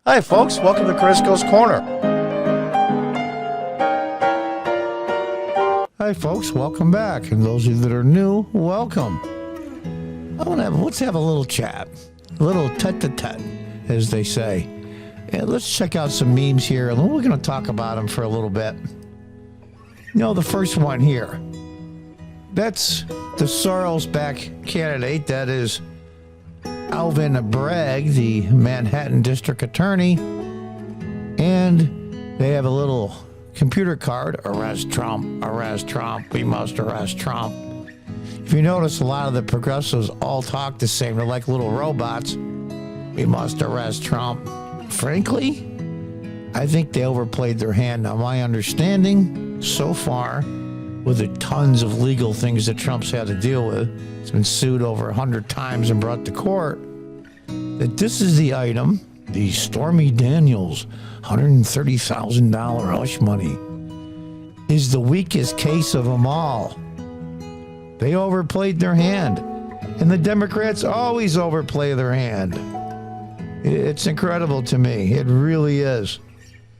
Hi, folks. Welcome to Crisco's Corner. Hi, folks. Welcome back. And those of you that are new, welcome. Let's have a little chat, a little tete-a-tete, as they say. And let's check out some memes here, and we're going to talk about them for a little bit. You know, the first one here, that's the Soros-backed candidate. That is Alvin Bragg, the Manhattan District Attorney, and they have a little computer card, arrest Trump, we must arrest Trump. If you notice, a lot of the progressives all talk the same. They're like little robots. We must arrest Trump. Frankly, I think they overplayed their hand. Now, my understanding so far, with the tons of legal things that Trump's had to deal with, he's been sued over 100 times and brought to court, that this is the item, the Stormy Daniels $130,000 hush money, is the weakest case of them all. They overplayed their hand, and the Democrats always overplay their hand. It's incredible to me. It really is.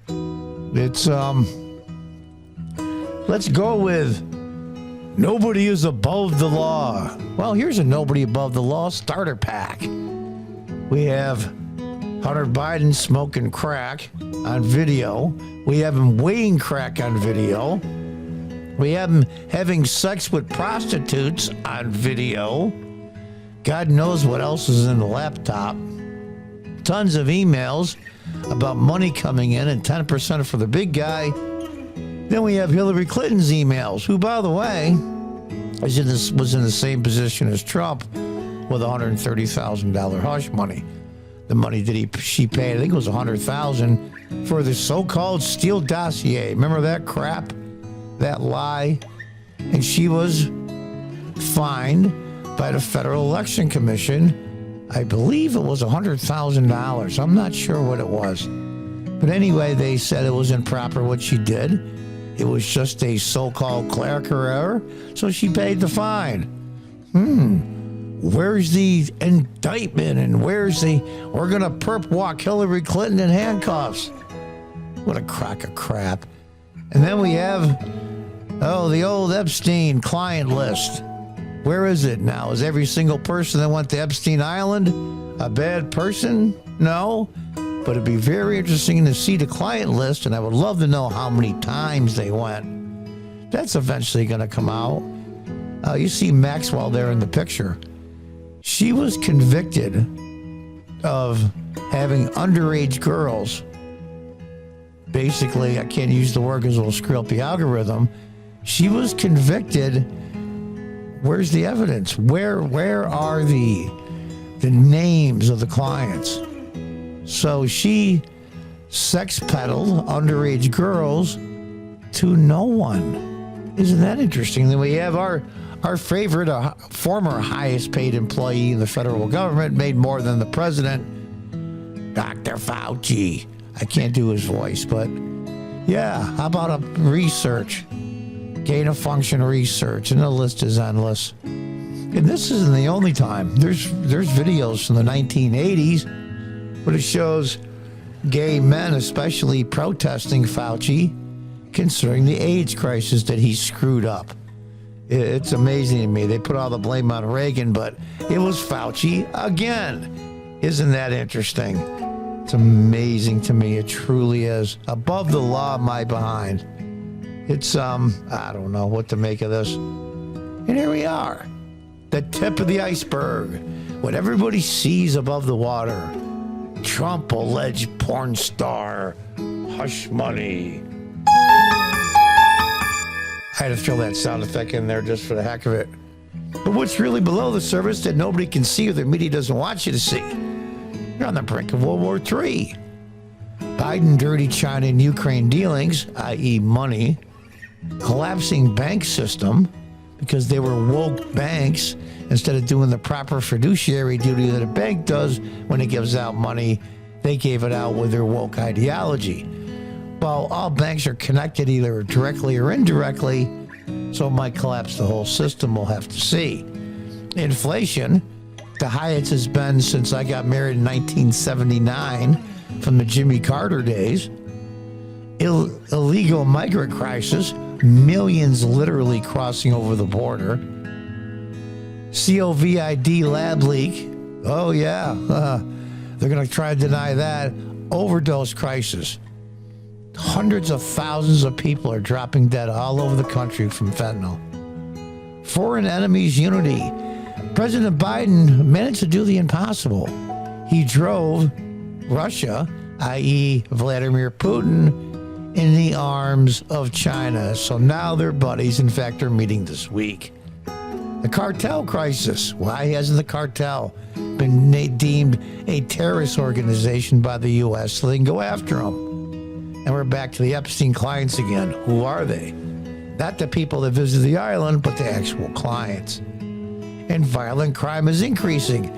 It's, let's go with nobody is above the law. Well, here's a nobody above the law starter pack. We have Hunter Biden smoking crack on video. We have him weighing crack on video. We have him having sex with prostitutes on video. God knows what else is in the laptop. Tons of emails about money coming in and 10% for the big guy. Then we have Hillary Clinton's emails, who, by the way, was in the same position as Trump with $130,000 hush money. The money that she paid, I think it was $100,000 for the so-called Steele dossier. Remember that crap, that lie? And she was fined by the Federal Election Commission. I believe it was $100,000. I'm not sure what it was. But anyway, they said it was improper what she did. It was just a so-called clerical error, so she paid the fine. Where's the indictment, and we're going to perp walk Hillary Clinton in handcuffs? What a crock of crap. And then we have, the old Epstein client list. Where is it now? Is every single person that went to Epstein Island a bad person? No. But it'd be very interesting to see the client list, and I would love to know how many times they went. That's eventually going to come out. You see Maxwell there in the picture. She was convicted of having underage girls. Basically, I can't use the word because it'll screw up the algorithm. She was convicted. Where's the evidence? Where are the names of the clients? So she sex peddled underage girls to no one. Isn't that interesting? Then we have our favorite, former highest paid employee in the federal government, made more than the president, Dr. Fauci. I can't do his voice, but yeah, how about a research? Gain of function research, and the list is endless. And this isn't the only time. There's videos from the 1980s, but it shows gay men especially protesting Fauci concerning the AIDS crisis that he screwed up. It's amazing to me. They put all the blame on Reagan, but it was Fauci again. Isn't that interesting? It's amazing to me. It truly is. Above the law, my behind. It's, I don't know what to make of this. And here we are. The tip of the iceberg. What everybody sees above the water. Trump alleged porn star hush money. I had to throw that sound effect in there just for the heck of it. But what's really below the surface that nobody can see or the media doesn't want you to see? You're on the brink of World War III. Biden dirty China and Ukraine dealings, i.e. money, collapsing bank system because they were woke banks instead of doing the proper fiduciary duty that a bank does when it gives out money. They gave it out with their woke ideology. Well, all banks are connected either directly or indirectly, so it might collapse the whole system. We'll have to see. Inflation, the highest has been since I got married in 1979. from the Jimmy Carter days. Illegal migrant crisis, millions literally crossing over the border. COVID lab leak. Oh, yeah. They're going to try to deny that. Overdose crisis. Hundreds of thousands of people are dropping dead all over the country from fentanyl. Foreign enemies unity. President Biden managed to do the impossible. He drove Russia, i.e. Vladimir Putin, in the arms of China. So now they're buddies. In fact, they're meeting this week. The cartel crisis. Why hasn't the cartel been deemed a terrorist organization by the U.S. so they can go after them? And we're back to the Epstein clients again. Who are they? Not the people that visit the island, but the actual clients. And violent crime is increasing.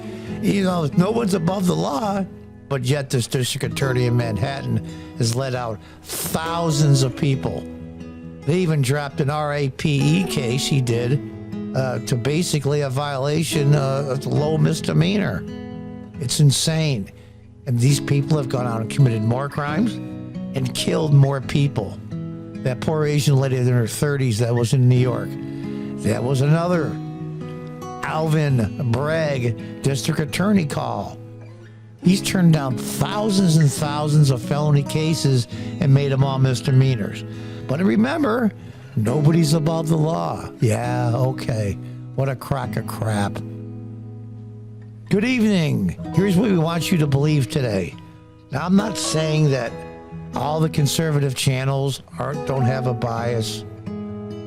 You know, no one's above the law, but yet this district attorney in Manhattan has let out thousands of people. They even dropped an RAPE case he did to basically a violation of low misdemeanor. It's insane. And these people have gone out and committed more crimes and killed more people. That poor Asian lady in her 30s that was in New York. That was another Alvin Bragg district attorney call. He's turned down thousands and thousands of felony cases and made them all misdemeanors. But remember, nobody's above the law. Yeah, okay. What a crock of crap. Good evening. Here's what we want you to believe today. Now, I'm not saying that all the conservative channels don't have a bias.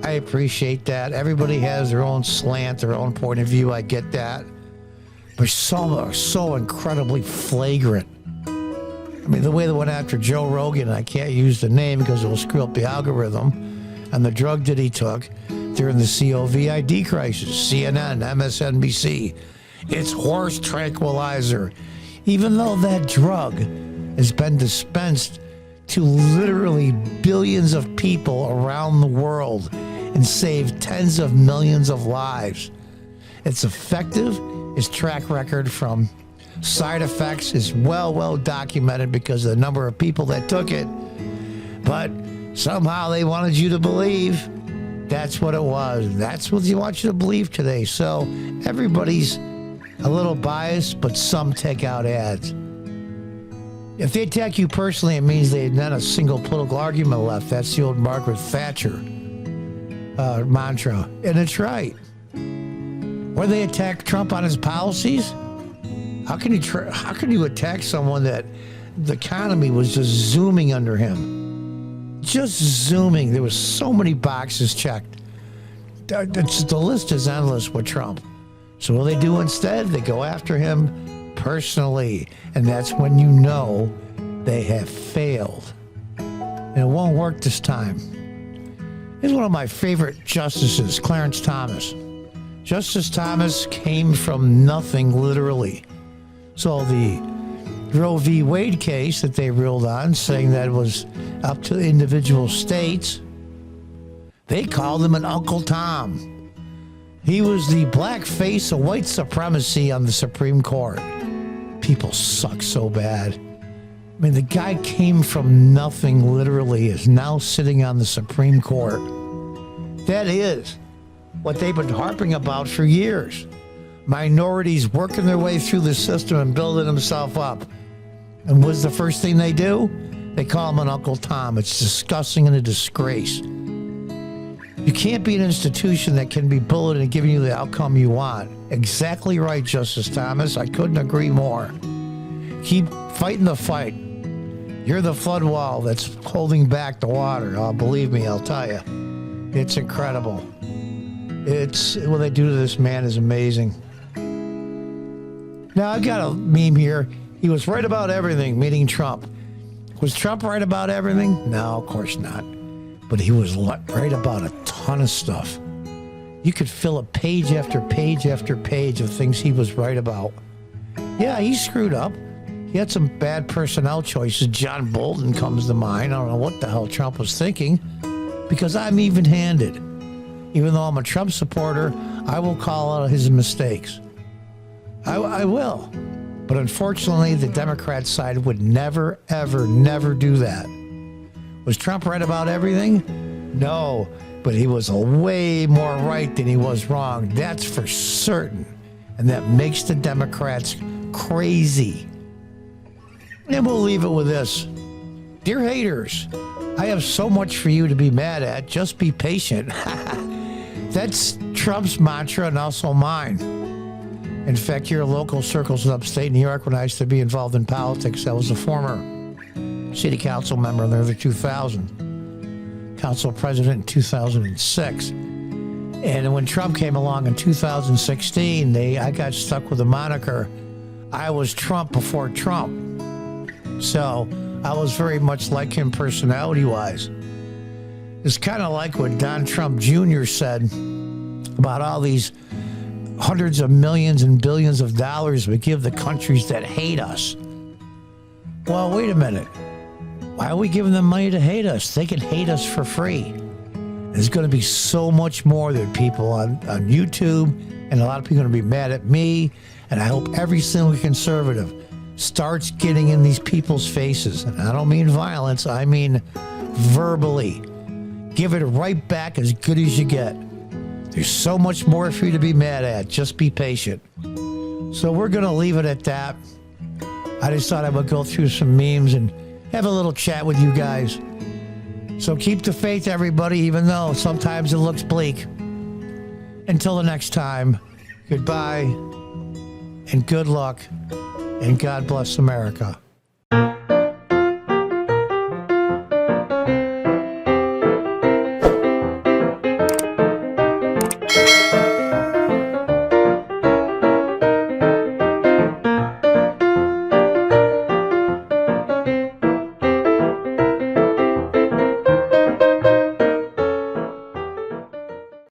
I appreciate that. Everybody has their own slant, their own point of view. I get that. But some are so incredibly flagrant. I mean, the way they went after Joe Rogan, I can't use the name because it will screw up the algorithm, and the drug that he took during the COVID crisis, CNN, MSNBC. It's horse tranquilizer. Even though that drug has been dispensed to literally billions of people around the world and saved tens of millions of lives. It's effective. Its track record from side effects is well documented because of the number of people that took it. But somehow they wanted you to believe that's what it was. That's what they want you to believe today. So everybody's a little biased, but some take out ads. If they attack you personally, it means they had not a single political argument left. That's the old Margaret Thatcher mantra. And it's right. Or they attack Trump on his policies. How can you attack someone that the economy was just zooming under him? Just zooming. There was so many boxes checked. The list is endless with Trump. So what they do instead? They go after him personally. And that's when you know they have failed. And it won't work this time. Here's one of my favorite justices, Clarence Thomas. Justice Thomas came from nothing, literally. So the Roe v. Wade case that they ruled on, saying that it was up to individual states, they called him an Uncle Tom. He was the black face of white supremacy on the Supreme Court. People suck so bad. I mean, the guy came from nothing, literally, is now sitting on the Supreme Court. That is what they've been harping about for years. Minorities working their way through the system and building themselves up. And what's the first thing they do? They call him an Uncle Tom. It's disgusting and a disgrace. You can't be an institution that can be bullied and giving you the outcome you want. Exactly right, Justice Thomas. I couldn't agree more. Keep fighting the fight. You're the flood wall that's holding back the water. Oh, believe me, I'll tell you. It's incredible. What they do to this man is amazing. Now, I've got a meme here. He was right about everything, meeting Trump. Was Trump right about everything? No, of course not. But he was right about a ton of stuff. You could fill a page after page after page of things he was right about. Yeah, he screwed up. He had some bad personnel choices. John Bolton comes to mind. I don't know what the hell Trump was thinking, because I'm even-handed. Even though I'm a Trump supporter, I will call out his mistakes. I will. But unfortunately, the Democrat side would never, ever, never do that. Was Trump right about everything? No, but he was way more right than he was wrong. That's for certain. And that makes the Democrats crazy. And we'll leave it with this. Dear haters, I have so much for you to be mad at. Just be patient. That's Trump's mantra and also mine. In fact, your local circles in upstate New York, when I used to be involved in politics, I was a former city council member in the early 2000, council president in 2006. And when Trump came along in 2016, I got stuck with the moniker, I was Trump before Trump. So I was very much like him personality-wise. It's kind of like what Don Trump Jr. said about all these hundreds of millions and billions of dollars we give the countries that hate us. Well, wait a minute. Why are we giving them money to hate us? They can hate us for free. There's going to be so much more that people on YouTube, and a lot of people are going to be mad at me, and I hope every single conservative starts getting in these people's faces. And I don't mean violence, I mean verbally. Give it right back as good as you get. There's so much more for you to be mad at. Just be patient. So we're going to leave it at that. I just thought I would go through some memes and have a little chat with you guys. So keep the faith, everybody, even though sometimes it looks bleak. Until the next time, goodbye and good luck, and God bless America.